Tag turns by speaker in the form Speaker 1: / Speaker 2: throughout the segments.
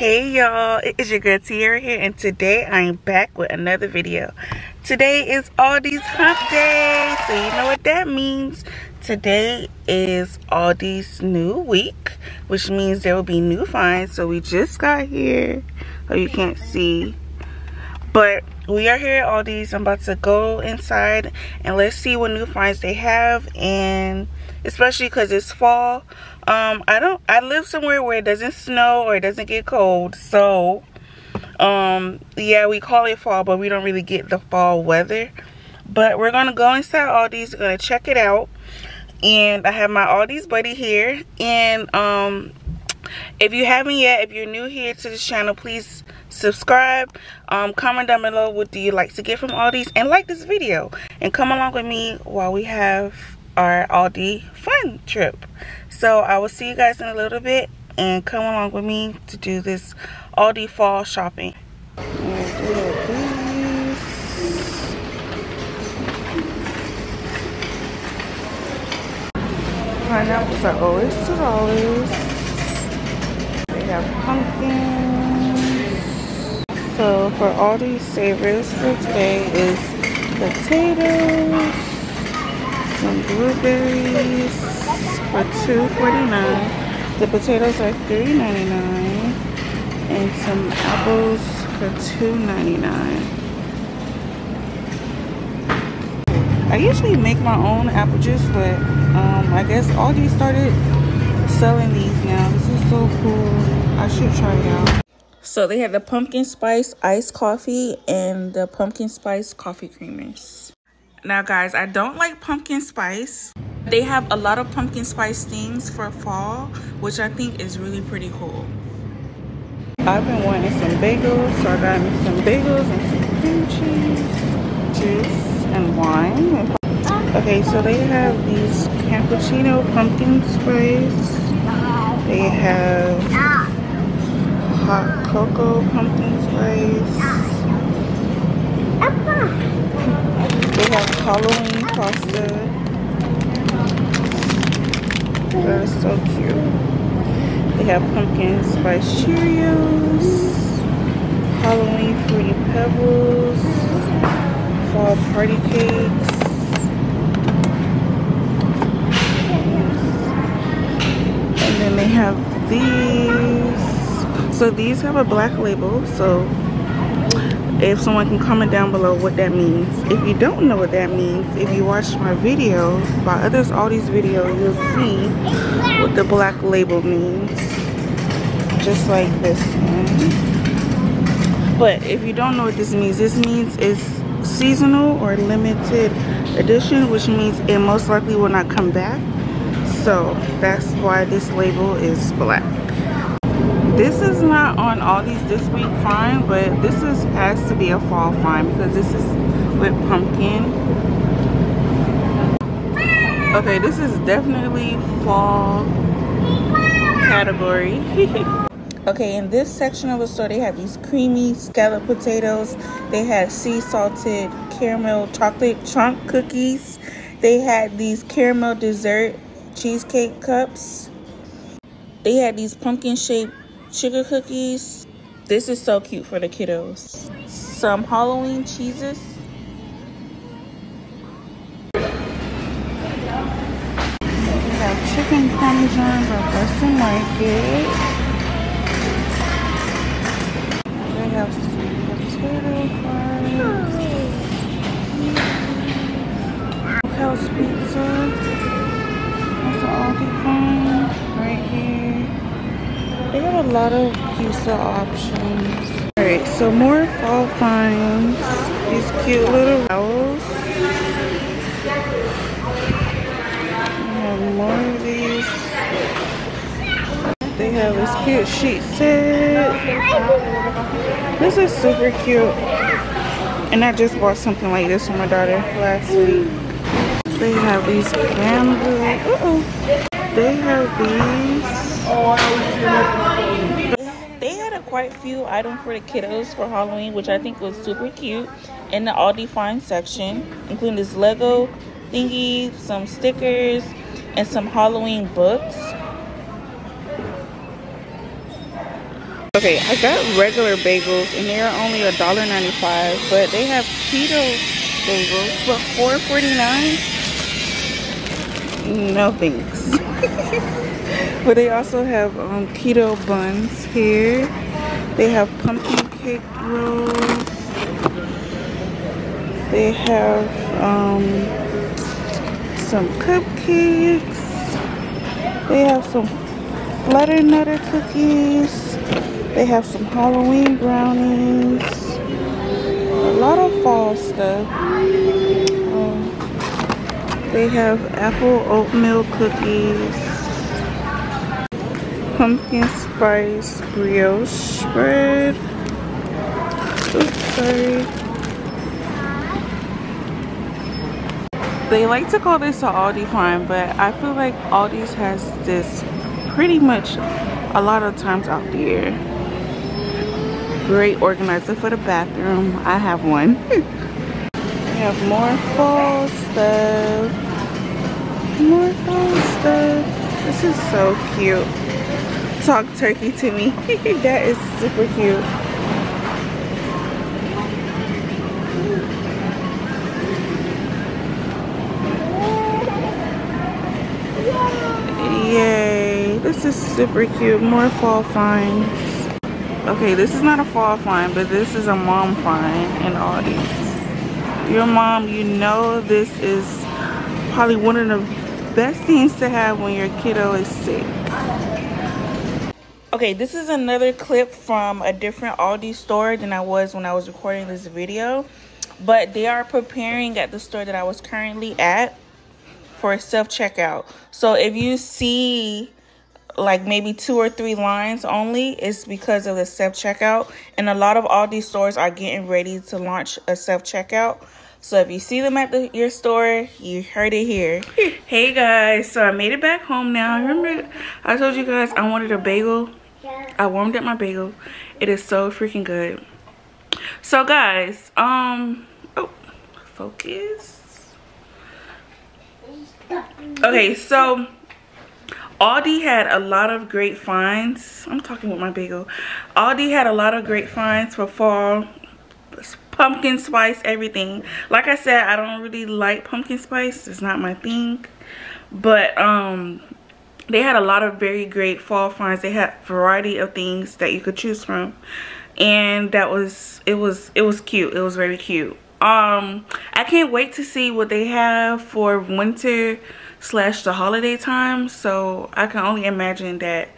Speaker 1: Hey y'all, it is your girl Tiara here, and today I am back with another video. Today is Aldi's Hump Day, so you know what that means. Today is Aldi's new week, which means there will be new finds. So we just got here, oh you can't see, but we are here at Aldi's. I'm about to go inside and let's see what new finds they have, and especially because it's fall. I live somewhere where it doesn't snow or it doesn't get cold, so yeah, we call it fall, but we don't really get the fall weather. But we're gonna go inside Aldi's, we're gonna check it out, and I have my Aldi's buddy here. And if you haven't yet, if you're new here to this channel, please subscribe, comment down below what do you like to get from Aldi's, and like this video, and come along with me while we have our Aldi fun trip. So I will see you guys in a little bit, and come along with me to do this Aldi fall shopping. Pineapples are always $2. They have pumpkins. So for Aldi savers for today is potatoes, some blueberries for $2.49. The potatoes are $3.99, and some apples for $2.99. I usually make my own apple juice, but I guess Aldi started selling these now. This is so cool. I should try it out. So they have the pumpkin spice iced coffee and the pumpkin spice coffee creamers. Now guys, I don't like pumpkin spice. They have a lot of pumpkin spice things for fall, which I think is really pretty cool. I've been wanting some bagels, so I got me some bagels and some cream cheese, juice, and wine. Okay, so they have these cappuccino pumpkin spice. They have hot cocoa pumpkin spice. They have Halloween pasta. That is so cute. They have pumpkin spice Cheerios, Halloween fruity pebbles, fall party cakes, and then they have these. So these have a black label, so if someone can comment down below what that means. If you don't know what that means, if you watch my video, my other Aldi's video, you'll see what the black label means, just like this one. But if you don't know what this means it's seasonal or limited edition, which means it most likely will not come back. So that's why this label is black. This is not on Aldi's this week find, but this has to be a fall find because this is with pumpkin. Okay, this is definitely fall category. Okay, in this section of the store, they have these creamy scalloped potatoes. They had sea salted caramel chocolate chunk cookies. They had these caramel dessert cheesecake cups. They had these pumpkin shaped sugar cookies. This is so cute for the kiddos. Some Halloween cheeses. We have chicken parmesan by Western Market. They have sweet potato fries. House pizza. That's all they find right here. They have a lot of pizza options. Alright, so more fall finds. These cute little owls. We have more of these. They have this cute sheet set. This is super cute. And I just bought something like this for my daughter last week. They have these bamboo. They have these. They had quite a few items for the kiddos for Halloween, which I think was super cute, in the Aldi Find section, including this Lego thingy, some stickers, and some Halloween books. Okay, I got regular bagels and they're only $1.95, but they have keto bagels for $4.49. No thanks. But they also have keto buns here. They have pumpkin cake rolls. They have some cupcakes. They have some flutter nutter cookies. They have some Halloween brownies. A lot of fall stuff. They have apple oatmeal cookies. Pumpkin spice brioche bread. Oops, sorry. They like to call this an ALDI Fall, but I feel like Aldi's has this pretty much a lot of times out the year. Great organizer for the bathroom. I have one. We have more fall stuff. More fall stuff. This is so cute. Talk turkey to me. That is super cute. Yay, this is super cute. More fall finds. Okay, this is not a fall find, but this is a mom find in Aldi's. Your mom, you know this is probably one of the best things to have when your kiddo is sick. Okay, this is another clip from a different Aldi store than I was when I was recording this video. But they are preparing at the store that I was currently at for a self-checkout. So if you see like maybe 2 or 3 lines only, it's because of the self-checkout. And a lot of Aldi stores are getting ready to launch a self-checkout. So if you see them at your store, you heard it here. Hey guys, so I made it back home now. Remember I told you guys I wanted a bagel? I warmed up my bagel. It is so freaking good. So guys, oh, focus. Okay, so Aldi had a lot of great finds. I'm talking with my bagel. Aldi had a lot of great finds for fall. Pumpkin spice, everything. Like I said, I don't really like pumpkin spice. It's not my thing. But they had a lot of very great fall finds. They had a variety of things that you could choose from. And it was cute. It was very cute. I can't wait to see what they have for winter / the holiday time. So I can only imagine that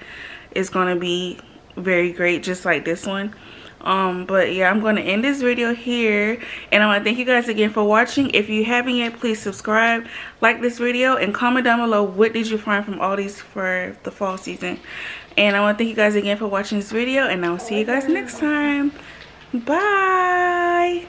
Speaker 1: it's gonna be very great, just like this one. But yeah, I'm going to end this video here, and I want to thank you guys again for watching. If you haven't yet, please subscribe, like this video, and comment down below what did you find from Aldi's for the fall season. And I want to thank you guys again for watching this video, and I will see you guys next time. Bye.